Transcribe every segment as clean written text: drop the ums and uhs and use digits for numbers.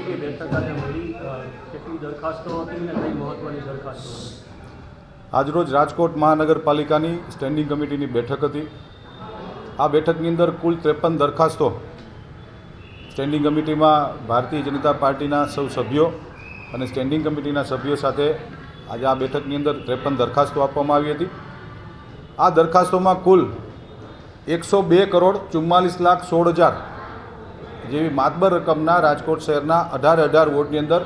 કઈ બેઠક આજે મળી, કેટલી દરખાસ્તો હતી ને કઈ મહત્વની દરખાસ્તો? આજરોજ રાજકોટ મહાનગરપાલિકાની સ્ટેન્ડિંગ કમિટીની બેઠક હતી. આ બેઠકની અંદર કુલ 53 દરખાસ્તો સ્ટેન્ડિંગ કમિટીમાં ભારતીય જનતા પાર્ટીના સૌ સભ્યો અને સ્ટેન્ડિંગ કમિટીના સભ્યો સાથે આજે આ બેઠકની અંદર 53 દરખાસ્તો આપવામાં આવી હતી. આ દરખાસ્તોમાં કુલ 102,44,16,00,000 જેવી માતબર રકમના રાજકોટ શહેરના 18 વોર્ડની અંદર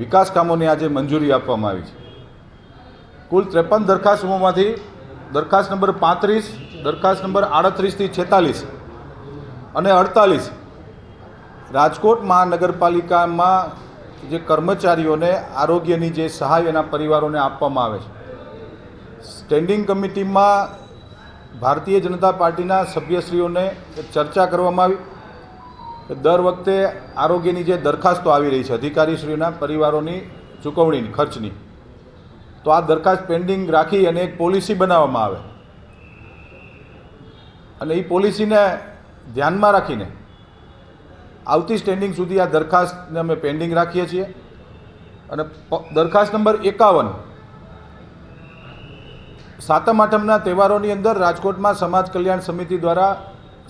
વિકાસ કામોની આજે મંજૂરી આપવામાં આવી છે. કુલ 53 દરખાસ્તોમાંથી દરખાસ્ત નંબર 35, દરખાસ્ત નંબર 38 થી 46 અને 48 રાજકોટ મહાનગરપાલિકામાં જે કર્મચારીઓને આરોગ્યની જે સહાય એના પરિવારોને આપવામાં આવે છે. સ્ટેન્ડિંગ કમિટીમાં ભારતીય જનતા પાર્ટીના સભ્યશ્રીઓને ચર્ચા કરવામાં આવી કે દર વખતે આરોગ્યની જે દરખાસ્તો આવી રહી છે અધિકારીશ્રીઓના પરિવારોની ચૂકવણીની ખર્ચની, તો આ દરખાસ્ત પેન્ડિંગ રાખી અને એક પોલિસી બનાવવામાં આવે અને એ પોલિસીને ધ્યાનમાં રાખીને આવતી સ્ટેન્ડિંગ સુધી આ દરખાસ્તને અમે પેન્ડિંગ રાખીએ છીએ. અને દરખાસ્ત નંબર 51 સાતમ આઠમના તહેવારોની અંદર રાજકોટમાં સમાજ કલ્યાણ સમિતિ દ્વારા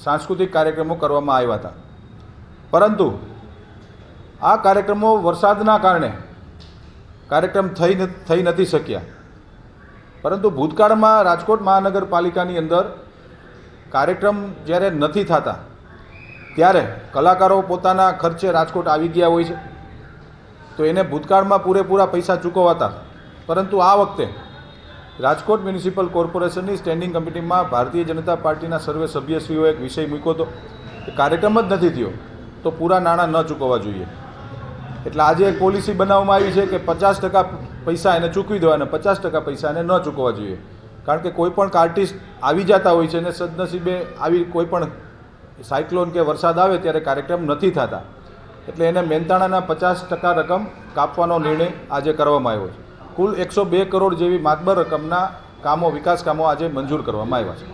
સાંસ્કૃતિક કાર્યક્રમો કરવામાં આવ્યા હતા, પરંતુ આ કાર્યક્રમો વરસાદના કારણે કાર્યક્રમ થઈ નથી શક્યા. પરંતુ ભૂતકાળમાં રાજકોટ મહાનગરપાલિકાની અંદર કાર્યક્રમ જ્યારે નથી થતા ત્યારે કલાકારો પોતાના ખર્ચે રાજકોટ આવી ગયા હોય છે, તો એને ભૂતકાળમાં પૂરેપૂરા પૈસા ચૂકવાતા. પરંતુ આ વખતે રાજકોટ મ્યુનિસિપલ કોર્પોરેશનની સ્ટેન્ડિંગ કમિટીમાં ભારતીય જનતા પાર્ટીના સર્વે સભ્યશ્રીઓએ એક વિષય મૂક્યો હતો કે કાર્યક્રમ જ નથી થયો તો પૂરા નાણાં ન ચૂકવવા જોઈએ. એટલે આજે એક પોલિસી બનાવવામાં આવી છે કે 50% પૈસા એને ચૂકવી દેવા અને 50% પૈસા એને ન ચૂકવવા જોઈએ. કારણ કે કોઈ પણ આર્ટિસ્ટ આવી જતા હોય છે અને સદનસીબે આવી કોઈ પણ સાયક્લોન કે વરસાદ આવે ત્યારે કાર્યક્રમ નથી થતા, એટલે એને મહેનતાણાના 50% રકમ કાપવાનો નિર્ણય આજે કરવામાં આવ્યો છે. કુલ 102 કરોડ જેવી માતબર રકમના કામો, વિકાસ કામો આજે મંજૂર કરવામાં આવ્યા છે.